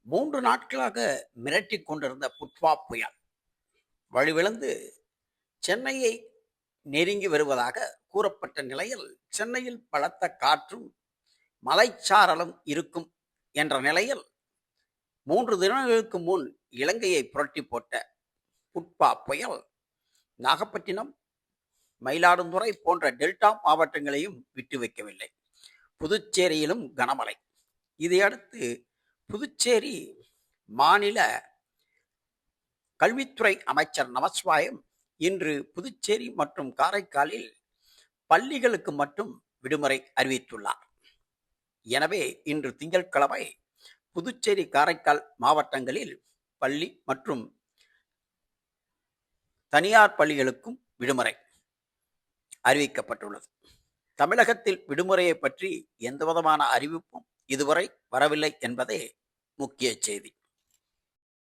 3 நாட்களாக மிரட்டிக் கொண்டிருந்த புட்வா புயல் வலுவிழந்து சென்னையை நெருங்கி வருவதாக கூறப்பட்ட நிலையில், சென்னையில் பலத்த காற்றும் மலைச்சாரலும் இருக்கும் என்ற நிலையில் 3 தினங்களுக்கு முன் இலங்கையை புரட்டி போட்ட புட்வா புயல் நாகப்பட்டினம், மயிலாடுதுறை போன்ற டெல்டா மாவட்டங்களையும் விட்டு வைக்கவில்லை. புதுச்சேரியிலும் கனமழை. இதையடுத்து புதுச்சேரி மாநில கல்வித்துறை அமைச்சர் நமச்சிவாயம் இன்று புதுச்சேரி மற்றும் காரைக்காலில் பள்ளிகளுக்கு மட்டும் விடுமுறை அறிவித்துள்ளார். எனவே இன்று திங்கட்கிழமை புதுச்சேரி, காரைக்கால் மாவட்டங்களில் பள்ளி மற்றும் தனியார் பள்ளிகளுக்கும் விடுமுறை அறிவிக்கப்பட்டுள்ளது. தமிழகத்தில் விடுமுறையை பற்றி எந்தவிதமான அறிவிப்பும் இதுவரை வரவில்லை என்பதே முக்கிய செய்தி.